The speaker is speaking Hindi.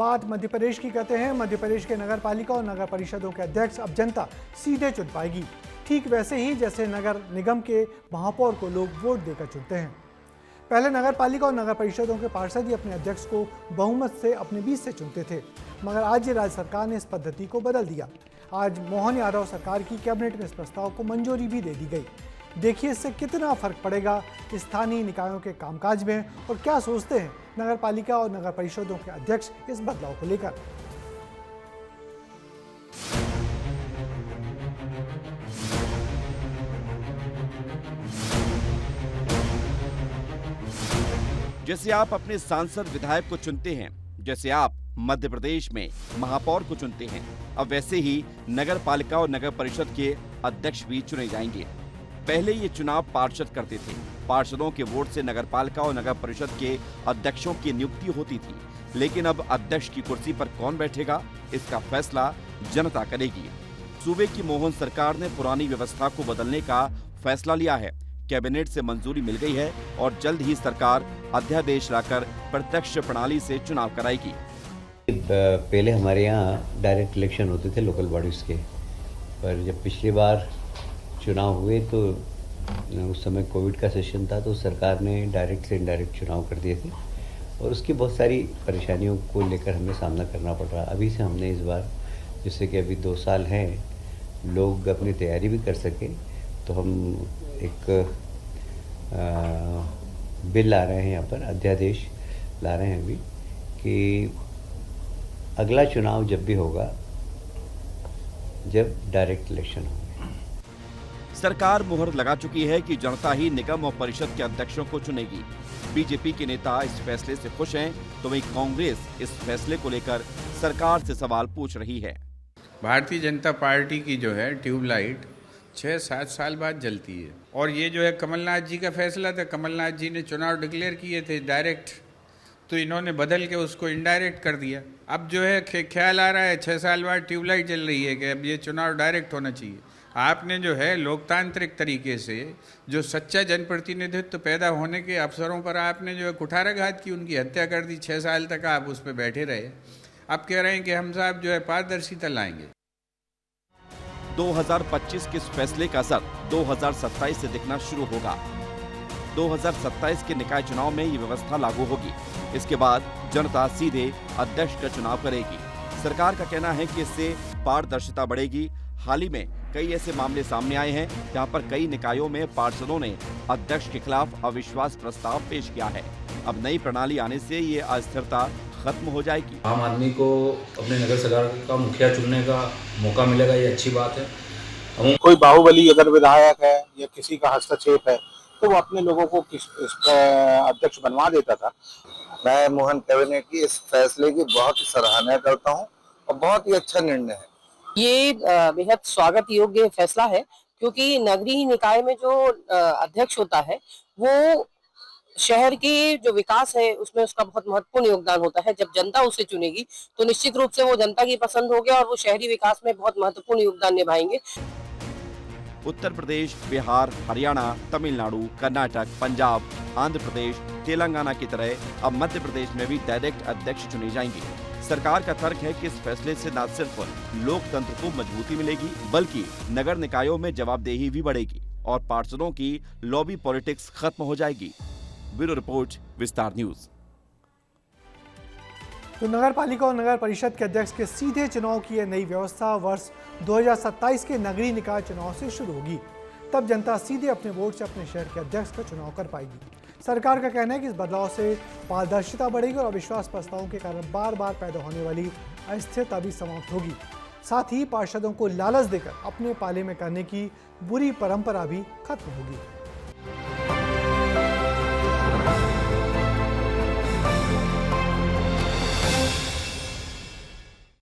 बात मध्य प्रदेश की कहते हैं। मध्य प्रदेश के नगर पालिका और नगर परिषदों के अध्यक्ष अब जनता सीधे चुन पाएगी, ठीक वैसे ही जैसे नगर निगम के महापौर को लोग वोट देकर चुनते हैं। पहले नगर पालिका और नगर परिषदों के पार्षद ही अपने अध्यक्ष को बहुमत से अपने बीच से चुनते थे, मगर आज राज्य सरकार ने इस पद्धति को बदल दिया। आज मोहन यादव सरकार की कैबिनेट में इस प्रस्ताव को मंजूरी भी दे दी गई। देखिए इससे कितना फर्क पड़ेगा स्थानीय निकायों के कामकाज में और क्या सोचते हैं नगर पालिका और नगर परिषदों के अध्यक्ष इस बदलाव को लेकर। जैसे आप अपने सांसद विधायक को चुनते हैं, जैसे आप मध्य प्रदेश में महापौर को चुनते हैं, अब वैसे ही नगर पालिका और नगर परिषद के अध्यक्ष भी चुने जाएंगे। पहले ये चुनाव पार्षद करते थे। पार्षदों के वोट से नगर पालिका और नगर परिषद के अध्यक्षों की नियुक्ति होती थी, लेकिन अब अध्यक्ष की कुर्सी पर कौन बैठेगा, इसका फैसला जनता करेगी। सूबे की मोहन सरकार ने पुरानी व्यवस्था को बदलने का फैसला लिया है। कैबिनेट से मंजूरी मिल गई है और जल्द ही सरकार अध्यादेश लाकर प्रत्यक्ष प्रणाली से चुनाव कराएगी। पहले हमारे यहाँ डायरेक्ट इलेक्शन होते थे लोकल बॉडीज़ के, पर जब पिछली बार चुनाव हुए तो उस समय कोविड का सेशन था, तो सरकार ने डायरेक्ट से इनडायरेक्ट चुनाव कर दिए थे और उसकी बहुत सारी परेशानियों को लेकर हमें सामना करना पड़ रहा। अभी से हमने इस बार, जैसे कि अभी 2 साल हैं, लोग अपनी तैयारी भी कर सके, तो हम एक बिल ला रहे हैं यहाँ पर, अध्यादेश ला रहे हैं अभी, कि अगला चुनाव जब भी होगा, जब डायरेक्ट इलेक्शन होगा। सरकार मुहर लगा चुकी है कि जनता ही निगम और परिषद के अध्यक्षों को चुनेगी। बीजेपी के नेता इस फैसले से खुश हैं, तो वहीं कांग्रेस इस फैसले को लेकर सरकार से सवाल पूछ रही है। भारतीय जनता पार्टी की जो है ट्यूबलाइट 6-7 साल बाद जलती है, और ये जो है कमलनाथ जी का फैसला था। कमलनाथ जी ने चुनाव डिक्लेयर किए थे डायरेक्ट, तो इन्होंने बदल के उसको इनडायरेक्ट कर दिया। अब जो है ख्याल आ रहा है 6 साल बाद ट्यूबलाइट जल रही है कि अब ये चुनाव डायरेक्ट होना चाहिए। आपने जो है लोकतांत्रिक तरीके से जो सच्चा जनप्रतिनिधित्व पैदा होने के अवसरों पर आपने जो है कुठाराघात की, उनकी हत्या कर दी। 6 साल तक आप उस पर बैठे रहे। अब कह रहे हैं कि हम साहब जो है पारदर्शिता लाएंगे। 2025 के इस फैसले का असर 2027 से दिखना शुरू होगा। 2027 के निकाय चुनाव में ये व्यवस्था लागू होगी। इसके बाद जनता सीधे अध्यक्ष का चुनाव करेगी। सरकार का कहना है कि इससे पारदर्शिता बढ़ेगी। हाल ही में कई ऐसे मामले सामने आए हैं जहां पर कई निकायों में पार्षदों ने अध्यक्ष के खिलाफ अविश्वास प्रस्ताव पेश किया है। अब नई प्रणाली आने से ये अस्थिरता खत्म हो जाएगी। आम आदमी को अपने नगर सरकार का मुखिया चुनने का मौका मिलेगा, ये अच्छी बात है। कोई बाहुबली अगर विधायक है या किसी का हस्तक्षेप है तो वो अपने लोगों को अध्यक्ष बनवा देता था। मैं मोहन कैबिनेट की इस फैसले की बहुत ही सराहना करता हूँ और बहुत ही अच्छा निर्णय है। ये बेहद स्वागत योग्य फैसला है, क्योंकि नगरीय निकाय में जो अध्यक्ष होता है वो शहर के जो विकास है उसमें उसका बहुत महत्वपूर्ण योगदान होता है। जब जनता उसे चुनेगी तो निश्चित रूप से वो जनता की पसंद होगी और वो शहरी विकास में बहुत महत्वपूर्ण योगदान निभाएंगे। उत्तर प्रदेश, बिहार, हरियाणा, तमिलनाडु, कर्नाटक, पंजाब, आंध्र प्रदेश, तेलंगाना की तरह अब मध्य प्रदेश में भी डायरेक्ट अध्यक्ष चुने जाएंगे। सरकार का तर्क है कि इस फैसले से न सिर्फ लोकतंत्र को मजबूती मिलेगी, बल्कि नगर निकायों में जवाबदेही भी बढ़ेगी और पार्षदों की लॉबी पॉलिटिक्स खत्म हो जाएगी। ब्यूरो रिपोर्ट, विस्तार न्यूज। तो नगर पालिका और नगर परिषद के अध्यक्ष के सीधे चुनाव की यह नई व्यवस्था वर्ष 2027 के नगरीय निकाय चुनाव से शुरू होगी। तब जनता सीधे अपने वोट से अपने शहर के अध्यक्ष का चुनाव कर पाएगी। सरकार का कहना है कि इस बदलाव से पारदर्शिता बढ़ेगी और अविश्वास प्रस्तावों के कारण बार बार पैदा होने वाली अस्थिरता भी समाप्त होगी। साथ ही पार्षदों को लालच देकर अपने पाले में करने की बुरी परंपरा भी खत्म होगी।